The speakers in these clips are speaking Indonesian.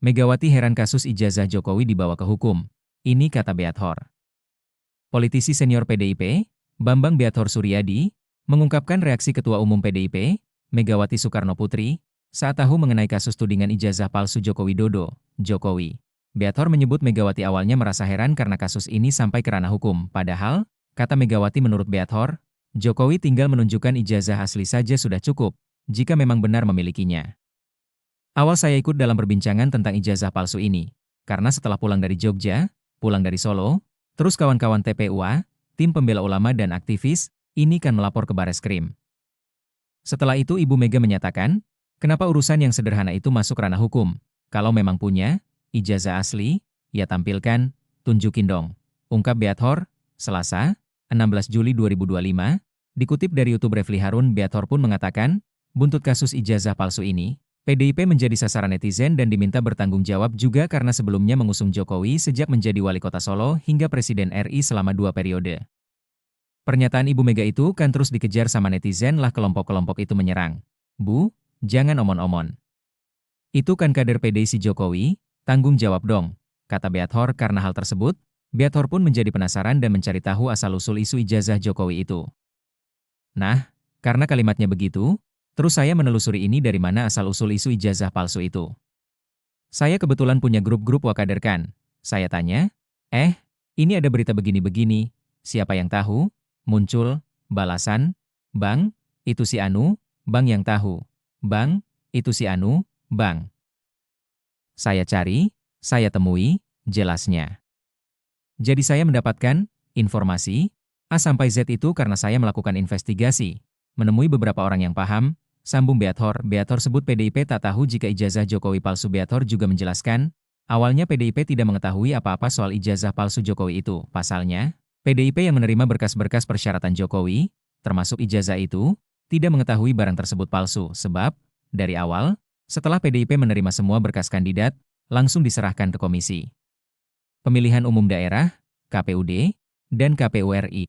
Megawati heran kasus ijazah Jokowi dibawa ke hukum. Ini kata Beathor. Politisi senior PDIP, Bambang Beathor Suryadi, mengungkapkan reaksi Ketua Umum PDIP, Megawati Soekarnoputri, saat tahu mengenai kasus tudingan ijazah palsu Joko Widodo, Jokowi. Beathor menyebut Megawati awalnya merasa heran karena kasus ini sampai ke ranah hukum. Padahal, kata Megawati menurut Beathor, Jokowi tinggal menunjukkan ijazah asli saja sudah cukup, jika memang benar memilikinya. Awal saya ikut dalam perbincangan tentang ijazah palsu ini, karena setelah pulang dari Jogja, pulang dari Solo, terus kawan-kawan TPUA, tim pembela ulama dan aktivis, ini kan melapor ke Bareskrim. Setelah itu Ibu Mega menyatakan, kenapa urusan yang sederhana itu masuk ranah hukum? Kalau memang punya ijazah asli, ya tampilkan, tunjukin dong. Ungkap Beathor, Selasa, 16 Juli 2025, dikutip dari YouTube Refli Harun. Beathor pun mengatakan, buntut kasus ijazah palsu ini, PDIP menjadi sasaran netizen dan diminta bertanggung jawab juga karena sebelumnya mengusung Jokowi sejak menjadi wali kota Solo hingga Presiden RI selama 2 periode. Pernyataan Ibu Mega itu kan terus dikejar sama netizen lah kelompok-kelompok itu menyerang. Bu, jangan omon-omon. Itu kan kader PDI si Jokowi, tanggung jawab dong, kata Beathor. Karena hal tersebut, Beathor pun menjadi penasaran dan mencari tahu asal-usul isu ijazah Jokowi itu. Nah, karena kalimatnya begitu, terus saya menelusuri ini dari mana asal-usul isu ijazah palsu itu. Saya kebetulan punya grup-grup wakader kan. Saya tanya, ini ada berita begini-begini, siapa yang tahu? Muncul balasan, Bang, itu si Anu, Bang yang tahu. Bang, itu si Anu, Bang. Saya cari, saya temui, jelasnya. Jadi saya mendapatkan informasi A sampai Z itu karena saya melakukan investigasi, menemui beberapa orang yang paham, sambung Beathor. Beathor sebut PDIP tak tahu jika ijazah Jokowi palsu. Beathor juga menjelaskan, awalnya PDIP tidak mengetahui apa-apa soal ijazah palsu Jokowi itu. Pasalnya, PDIP yang menerima berkas-berkas persyaratan Jokowi, termasuk ijazah itu, tidak mengetahui barang tersebut palsu. Sebab, dari awal, setelah PDIP menerima semua berkas kandidat, langsung diserahkan ke Komisi Pemilihan Umum Daerah, KPUD, dan KPU RI.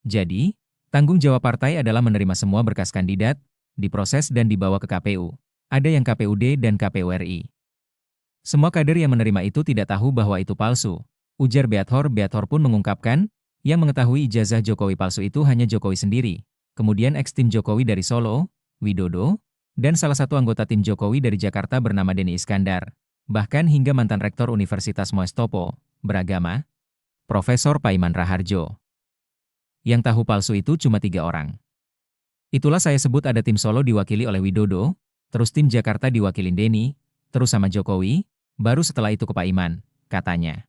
Jadi, tanggung jawab partai adalah menerima semua berkas kandidat, diproses dan dibawa ke KPU. Ada yang KPUD dan KPU RI. Semua kader yang menerima itu tidak tahu bahwa itu palsu, ujar Beathor. Beathor pun mengungkapkan, yang mengetahui ijazah Jokowi palsu itu hanya Jokowi sendiri, kemudian ex-tim Jokowi dari Solo, Widodo, dan salah satu anggota tim Jokowi dari Jakarta bernama Denny Iskandar, bahkan hingga mantan rektor Universitas Mustopo, Beragama, Profesor Paiman Raharjo. Yang tahu palsu itu cuma 3 orang. Itulah saya sebut ada tim Solo diwakili oleh Widodo, terus tim Jakarta diwakilin Denny, terus sama Jokowi, baru setelah itu ke Paiman, katanya.